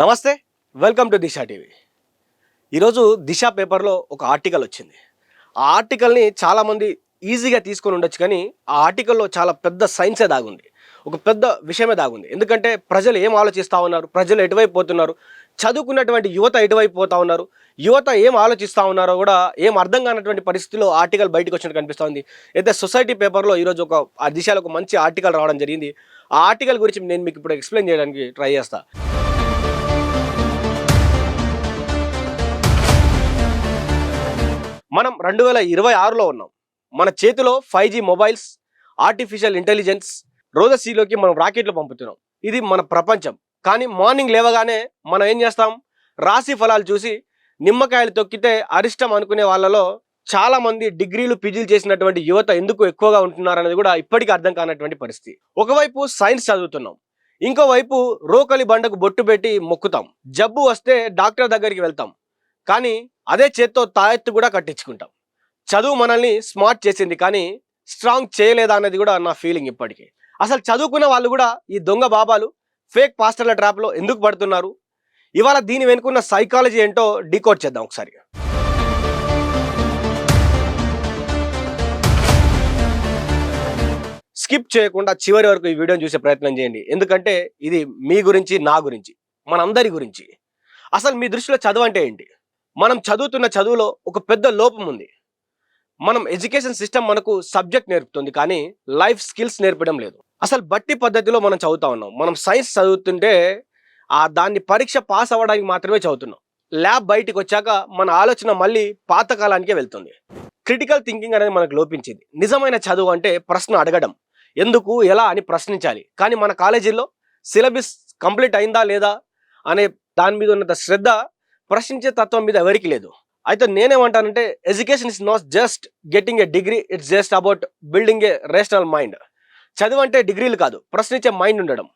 నమస్తే, welcome to Disha TV. ఈరోజు దిశ పేపర్లో ఒక ఆర్టికల్ వచ్చింది. ఆ ఆర్టికల్ని చాలామంది ఈజీగా తీసుకొని ఉండొచ్చు, కానీ ఆ ఆర్టికల్లో చాలా పెద్ద సైన్సే దాగుంది, ఒక పెద్ద విషయమే దాగుంది. ఎందుకంటే ప్రజలు ఏం ఆలోచిస్తూ ఉన్నారు, ప్రజలు ఎటువైపు పోతున్నారు, చదువుకున్నటువంటి యువత ఎటువైపు పోతూ ఉన్నారు, యువత ఏం ఆలోచిస్తూ ఉన్నారో కూడా ఏం అర్థం కానటువంటి పరిస్థితిలో ఆర్టికల్ బయటకు వచ్చినట్టు కనిపిస్తుంది. అయితే సొసైటీ పేపర్లో ఈరోజు ఆ దిశలో ఒక మంచి ఆర్టికల్ రావడం జరిగింది. ఆ ఆర్టికల్ గురించి నేను మీకు ఇప్పుడు ఎక్స్ప్లెయిన్ చేయడానికి ట్రై చేస్తాను. మనం 2026లో ఉన్నాం. మన చేతిలో 5G మొబైల్స్, ఆర్టిఫిషియల్ ఇంటెలిజెన్స్, రోజసీలోకి మనం రాకెట్లు పంపుతున్నాం. ఇది మన ప్రపంచం. కానీ మార్నింగ్ లేవగానే మనం ఏం చేస్తాం? రాశి ఫలాలు చూసి నిమ్మకాయలు తొక్కితే అరిష్టం అనుకునే వాళ్ళలో చాలామంది డిగ్రీలు పీజీలు చేసినటువంటి యువత ఎందుకు ఎక్కువగా ఉంటున్నారనేది కూడా ఇప్పటికీ అర్థం కానటువంటి పరిస్థితి. ఒకవైపు సైన్స్ చదువుతున్నాం, ఇంకోవైపు రోకలి బండకు బొట్టు పెట్టి మొక్కుతాం. జబ్బు వస్తే డాక్టర్ దగ్గరికి వెళ్తాం, కానీ అదే చేత్తో తాయెత్తు కూడా కట్టించుకుంటాం. చదువు మనల్ని స్మార్ట్ చేసింది, కానీ స్ట్రాంగ్ చేయలేదా అన్నది కూడా నా ఫీలింగ్ ఇప్పటికీ. అసలు చదువుకున్న వాళ్ళు కూడా ఈ దొంగ బాబాలు, ఫేక్ పాస్టర్ల ట్రాప్లో ఎందుకు పడుతున్నారు? ఇవాళ దీని వెనుకున్న సైకాలజీ ఏంటో డీకోడ్ చేద్దాం ఒకసారి. స్కిప్ చేయకుండా చివరి వరకు ఈ వీడియోని చూసే ప్రయత్నం చేయండి, ఎందుకంటే ఇది మీ గురించి, నా గురించి, మనందరి గురించి. అసలు మీ దృష్టిలో చదువు అంటే ఏంటి? మనం చదువుతున్న చదువులో ఒక పెద్ద లోపం ఉంది. మనం ఎడ్యుకేషన్ సిస్టమ్ మనకు సబ్జెక్ట్ నేర్పుతుంది, కానీ లైఫ్ స్కిల్స్ నేర్పడం లేదు. అసలు బట్టి పద్ధతిలో మనం చదువుతా ఉన్నాం. మనం సైన్స్ చదువుతుంటే దాన్ని పరీక్ష పాస్ అవ్వడానికి మాత్రమే చదువుతున్నాం. ల్యాబ్ బయటికి వచ్చాక మన ఆలోచన మళ్ళీ పాతకాలానికే వెళ్తుంది. క్రిటికల్ థింకింగ్ అనేది మనకు లోపించింది. నిజమైన చదువు అంటే ప్రశ్న అడగడం, ఎందుకు, ఎలా అని ప్రశ్నించాలి. కానీ మన కాలేజీల్లో సిలబస్ కంప్లీట్ అయిందా లేదా అనే దాని మీద ఉన్నంత శ్రద్ధ ప్రశ్నించే తత్వం మీద ఎవరికి లేదు. అయితే నేనేమంటానంటే, education is not just getting a degree, it's just about building a rational mind. చదువు అంటే డిగ్రీలు కాదు, ప్రశ్నించే మైండ్ ఉండడం.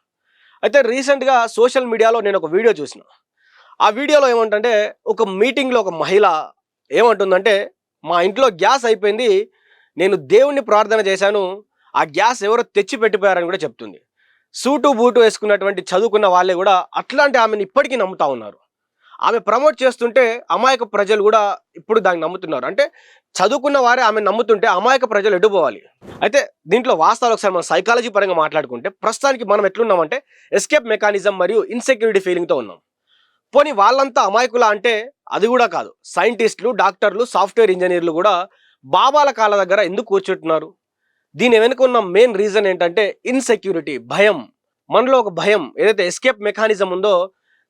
అయితే రీసెంట్గా సోషల్ మీడియాలో నేను ఒక వీడియో చూసిన. ఆ వీడియోలో ఏమంటే, ఒక మీటింగ్లో ఒక మహిళ ఏమంటుందంటే, మా ఇంట్లో గ్యాస్ అయిపోయింది, నేను దేవుణ్ణి ప్రార్థన చేశాను, ఆ గ్యాస్ ఎవరో తెచ్చి పెట్టిపోయారని కూడా చెప్తుంది. సూటు బూటు వేసుకున్నటువంటి చదువుకున్న వాళ్ళే కూడా అట్లాంటి ఆమెను ఇప్పటికీ నమ్ముతా ఉన్నారు. ఆమె ప్రమోట్ చేస్తుంటే అమాయక ప్రజలు కూడా ఇప్పుడు దాన్ని నమ్ముతున్నారు. అంటే చదువుకున్న వారే ఆమె నమ్ముతుంటే అమాయక ప్రజలు ఎడుపోవాలి. అయితే దీంట్లో వాస్తవాలు ఒకసారి మనం సైకాలజీ పరంగా మాట్లాడుకుంటే, ప్రస్తుతానికి మనం ఎట్లున్నామంటే ఎస్కేప్ మెకానిజం మరియు ఇన్సెక్యూరిటీ ఫీలింగ్తో ఉన్నాం. పోనీ వాళ్ళంతా అమాయకులా అంటే అది కూడా కాదు. సైంటిస్టులు, డాక్టర్లు, సాఫ్ట్వేర్ ఇంజనీర్లు కూడా బాబాల కాళ్ళ దగ్గర ఎందుకు కూర్చుంటున్నారు? దీని వెనుక ఉన్న మెయిన్ రీజన్ ఏంటంటే ఇన్సెక్యూరిటీ, భయం. మనలో ఒక భయం, ఏదైతే ఎస్కేప్ మెకానిజం ఉందో,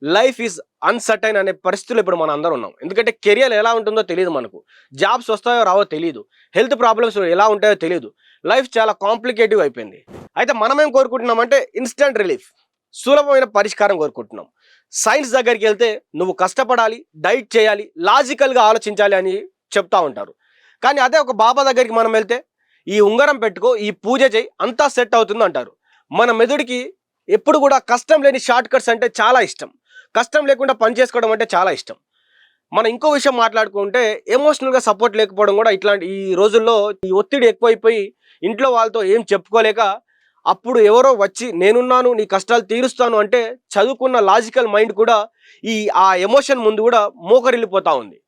లైఫ్ ఈజ్ అన్సర్టైన్ అనే పరిస్థితులు ఇప్పుడు మనం అందరం ఉన్నాం. ఎందుకంటే కెరియర్ ఎలా ఉంటుందో తెలియదు, మనకు జాబ్స్ వస్తాయో రావో తెలియదు, హెల్త్ ప్రాబ్లమ్స్ ఎలా ఉంటాయో తెలియదు, లైఫ్ చాలా కాంప్లికేటివ్ అయిపోయింది. అయితే మనం ఏం కోరుకుంటున్నామంటే ఇన్స్టెంట్ రిలీఫ్, సులభమైన పరిష్కారం కోరుకుంటున్నాం. సైన్స్ దగ్గరికి వెళ్తే నువ్వు కష్టపడాలి, డైట్ చేయాలి, లాజికల్గా ఆలోచించాలి అని చెప్తా ఉంటారు. కానీ అదే ఒక బాబా దగ్గరికి మనం వెళ్తే, ఈ ఉంగరం పెట్టుకో, ఈ పూజ చేయి, అంతా సెట్ అవుతుంది అంటారు. మన మెదడుకి ఎప్పుడు కూడా కష్టం లేని షార్ట్ కట్స్ అంటే చాలా ఇష్టం, కష్టం లేకుండా పని చేసుకోవడం అంటే చాలా ఇష్టం. మనం ఇంకో విషయం మాట్లాడుకుంటే, ఎమోషనల్గా సపోర్ట్ లేకపోవడం కూడా ఇట్లాంటి ఈ రోజుల్లో ఈ ఒత్తిడి ఎక్కువైపోయి ఇంట్లో వాళ్ళతో ఏం చెప్పుకోలేక, అప్పుడు ఎవరో వచ్చి నేనున్నాను, నీ కష్టాలు తీరుస్తాను అంటే చదువుకున్న లాజికల్ మైండ్ కూడా ఆ ఎమోషన్ ముందు కూడా మోకరిల్లిపోతూ ఉంది.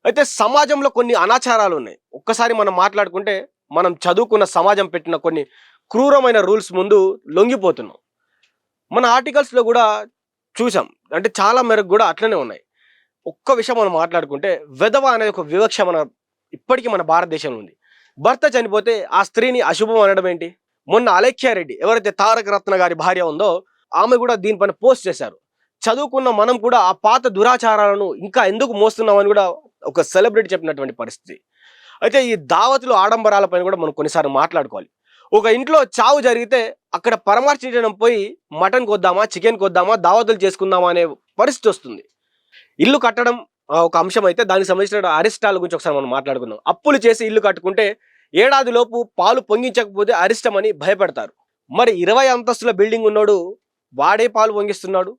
అయితే సమాజంలో కొన్ని అనాచారాలు ఉన్నాయి. ఒక్కసారి మనం మాట్లాడుకుంటే, మనం చదువుకున్న సమాజం పెట్టిన కొన్ని క్రూరమైన రూల్స్ ముందు లొంగిపోతున్నాం. మన ఆర్టికల్స్లో కూడా చూసాం, అంటే చాలా మేరకు కూడా అట్లనే ఉన్నాయి. ఒక్క విషయం మనం మాట్లాడుకుంటే, వెధవ అనేది ఒక వివక్ష ఇప్పటికీ మన భారతదేశంలో ఉంది. భర్త చనిపోతే ఆ స్త్రీని అశుభం అనడం ఏంటి? మొన్న అలేఖ్యారెడ్డి, ఎవరైతే తారక రత్న గారి భార్య ఉందో, ఆమె కూడా దీనిపైన పోస్ట్ చేశారు. చదువుకున్న మనం కూడా ఆ పాత దురాచారాలను ఇంకా ఎందుకు మోస్తున్నామని కూడా ఒక సెలబ్రిటీ చెప్పినటువంటి పరిస్థితి. అయితే ఈ దావతులు, ఆడంబరాలపైన కూడా మనం కొన్నిసార్లు మాట్లాడుకోవాలి. ఒక ఇంట్లో చావు జరిగితే అక్కడ పరామర్శించడం పోయి మటన్ కొద్దామా, చికెన్ కొద్దామా, దావతులు చేసుకుందామా అనే పరిస్థితి వస్తుంది. ఇల్లు కట్టడం ఒక అంశం అయితే, దానికి సంబంధించిన అరిష్టాల గురించి ఒకసారి మనం మాట్లాడుకుందాం. అప్పులు చేసి ఇల్లు కట్టుకుంటే ఏడాదిలోపు పాలు పొంగించకపోతే అరిష్టమని భయపెడతారు. మరి 20 అంతస్తుల బిల్డింగ్ ఉన్నాడు, వాడే పాలు పొంగిస్తున్నాడు,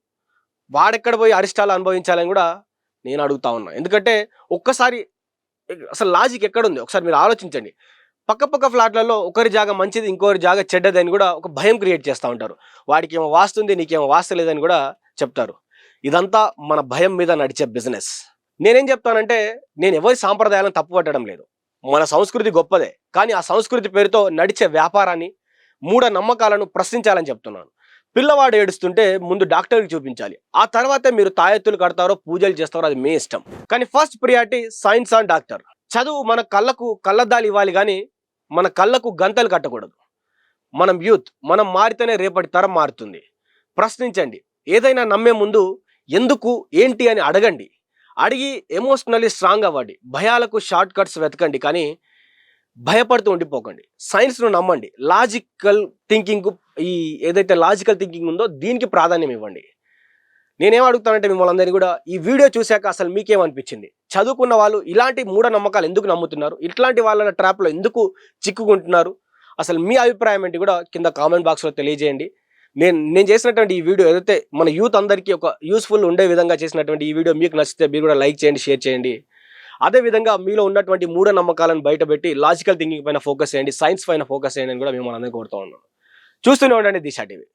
వాడెక్కడ పోయి అరిష్టాలు అనుభవించాలని కూడా నేను అడుగుతా ఉన్నా. ఎందుకంటే ఒక్కసారి అసలు లాజిక్ ఎక్కడుంది ఒకసారి మీరు ఆలోచించండి. పక్క ఫ్లాట్లలో ఒకరి జాగా మంచిది, ఇంకొకరి జాగా చెడ్డదని కూడా ఒక భయం క్రియేట్ చేస్తూ ఉంటారు. వాడికి ఏమో వాస్తుంది, నీకేమో వాస్తలేదని కూడా చెప్తారు. ఇదంతా మన భయం మీద నడిచే బిజినెస్. నేనేం చెప్తానంటే, నేను ఎవరి సాంప్రదాయాలను తప్పుపట్టడం లేదు. మన సంస్కృతి గొప్పదే. కానీ ఆ సంస్కృతి పేరుతో నడిచే వ్యాపారాన్ని, మూఢనమ్మకాలను ప్రశ్నించాలని చెప్తున్నాను. పిల్లవాడు ఏడుస్తుంటే ముందు డాక్టర్‌కి చూపించాలి. ఆ తర్వాతే మీరు తాయెత్తులు కడతారో, పూజలు చేస్తారో అది మీ ఇష్టం. కానీ first priority science and doctor. చదువు మన కళ్ళకు కళ్ళద్దాలు ఇవ్వాలి గానీ, మన కళ్ళకు గంతలు కట్టకూడదు. మనం మారితేనే రేపటి తరం మారుతుంది. ప్రశ్నించండి. ఏదైనా నమ్మే ముందు ఎందుకు, ఏంటి అని అడగండి. అడిగి ఎమోషనల్లీ స్ట్రాంగ్ అవ్వండి. భయాలకు షార్ట్ కట్స్ వెతకండి కానీ భయపడుతూ ఉండిపోకండి. సైన్స్‌ను నమ్మండి. ఏదైతే లాజికల్ థింకింగ్ ఉందో దీనికి ప్రాధాన్యం ఇవ్వండి. నేనేం అడుగుతానంటే మిమ్మల్ని అందరినీ కూడా, ఈ వీడియో చూశాక అసలు మీకేమనిపించింది? చదువుకున్న వాళ్ళు ఇలాంటి మూఢనమ్మకాలు ఎందుకు నమ్ముతున్నారు? ఇట్లాంటి వాళ్ళ ట్రాప్‌లో ఎందుకు చిక్కుకుంటున్నారు? అసలు మీ అభిప్రాయం ఏంటి కూడా కింద కామెంట్ బాక్స్‌లో తెలియజేయండి. నేను చేసినటువంటి ఈ వీడియో ఏదైతే మన యూత్ అందరికీ ఒక యూస్‌ఫుల్ ఉండే విధంగా చేసినటువంటి ఈ వీడియో మీకు నచ్చితే మీరు కూడా లైక్ చేయండి, షేర్ చేయండి. అదే విధంగా మీలో ఉన్నటువంటి మూఢనమ్మకాలను బయటపెట్టి లాజికల్ థింకింగ్ పైన ఫోకస్ చేయండి, సైన్స్ పైన ఫోకస్ చేయండి అని కూడా మిమ్మల్ని అందరినీ కోరుతూ ఉన్నాను. చూస్తూనే ఉండండి దిశ టీవీ.